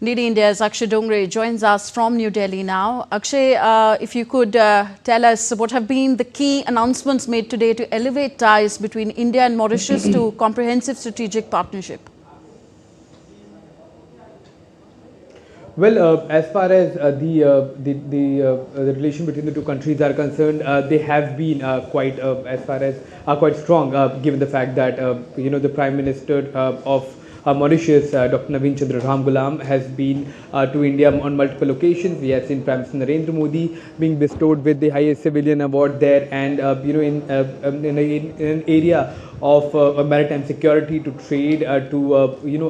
DD India's Akshay Dongre joins us from New Delhi now. Akshay, if you could tell us what have been the key announcements made today to elevate ties between India and Mauritius to comprehensive strategic partnership. Well, as far as the relation between the two countries are concerned, they have been quite strong, given the fact that the Prime Minister of Mauritius, Dr. Naveen Chandra Ramgoolam, has been to India on multiple occasions. We have seen Prime Minister Narendra Modi being bestowed with the highest civilian award there, and in an area of maritime security, to trade, to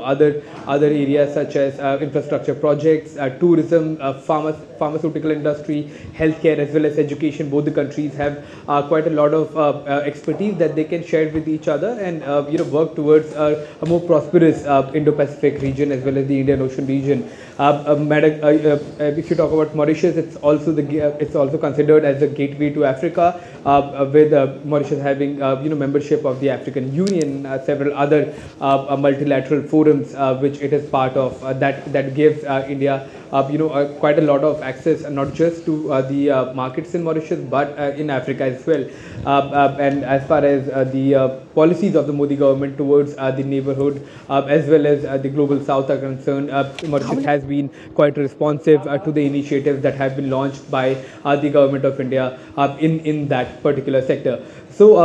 other areas such as infrastructure projects, tourism, pharmaceutical industry, healthcare, as well as education. Both the countries have quite a lot of expertise that they can share with each other and work towards a more prosperous Indo-Pacific region as well as the Indian Ocean region. If you talk about Mauritius, it's also considered as a gateway to Africa, with Mauritius having membership of the African Union, several other multilateral forums which it is part of, that gives India quite a lot of access, not just to the markets in Mauritius but in Africa as well. And as far as the policies of the Modi government towards the neighborhood as well as the global south are concerned, Mauritius has been quite responsive to the initiatives that have been launched by the government of India in that particular sector. So,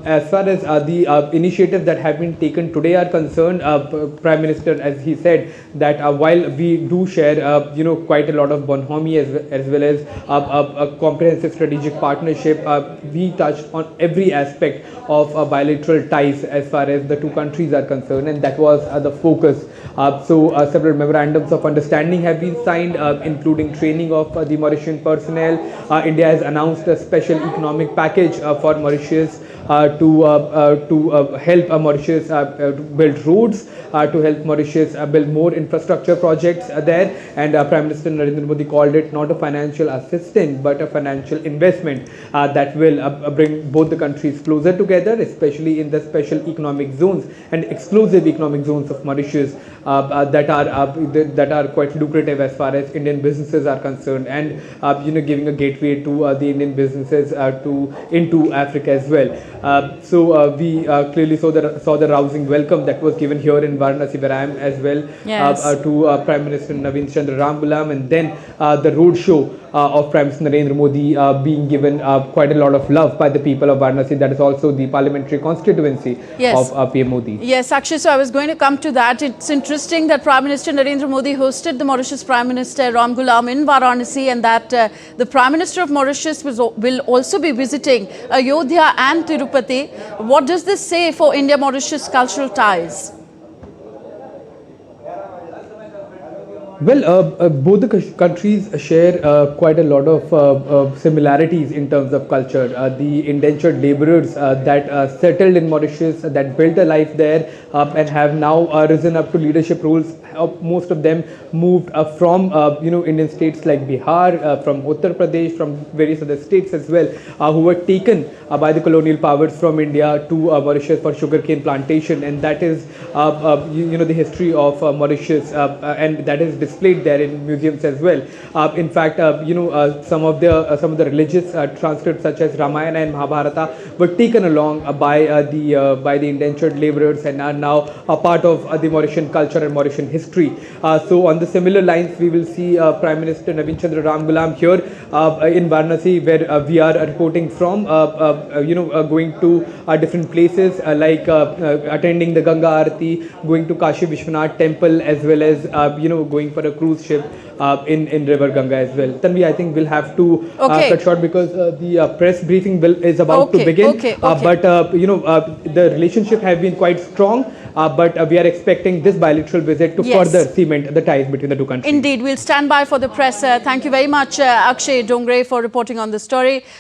as far as the initiatives that have been taken today are concerned, Prime Minister, as he said, that while we do share, quite a lot of bonhomie as well as a comprehensive strategic partnership, we touched on every aspect of bilateral ties as far as the two countries are concerned, and that was the focus. So, several memorandums of understanding have been signed, including training of the Mauritian personnel. India has announced a special economic package for Mauritius to help Mauritius build roads, to help Mauritius build more infrastructure projects there. And Prime Minister Narendra Modi called it not a financial assistance but a financial investment that will bring both the countries closer together, especially in the special economic zones and exclusive economic zones of Mauritius that are quite lucrative as far as Indian businesses are concerned, and giving a gateway to the Indian businesses into Africa as well. So we clearly saw the rousing welcome that was given here in Varanasi, where I am as well, yes, to Prime Minister Naveen Chandra Ramgoolam, and then the roadshow of Prime Minister Narendra Modi being given quite a lot of love by the people of Varanasi. That is also the parliamentary constituency of PM Modi. Yes, actually, so I was going to come to that. It's interesting that Prime Minister Narendra Modi hosted the Mauritius Prime Minister Ramgoolam in Varanasi, and that the Prime Minister of Mauritius will also be visiting Ayodhya and Tirupati. What does this say for India-Mauritius cultural ties? Well, both the countries share quite a lot of similarities in terms of culture. The indentured laborers that settled in Mauritius, that built a life there and have now risen up to leadership roles. Most of them moved from Indian states like Bihar, from Uttar Pradesh, from various other states as well, who were taken by the colonial powers from India to Mauritius for sugarcane plantation, and that is the history of Mauritius, and that is displayed there in museums as well. In fact, some of the religious transcripts such as Ramayana and Mahabharata were taken along by the indentured laborers and are now a part of the Mauritian culture and Mauritian history. So on the similar lines, we will see Prime Minister Naveen Chandra Ramgoolam here in Varanasi, where we are reporting from, going to different places like attending the Ganga Aarti, going to Kashi Vishwanath temple, as well as going for a cruise ship in River Ganga as well. Tanvi, I think we'll have to cut short because the press briefing is about to begin. But the relationship have been quite strong. But we are expecting this bilateral visit to further cement the ties between the two countries. Indeed, we'll stand by for the press. Thank you very much, Akshay Dongre, for reporting on the story.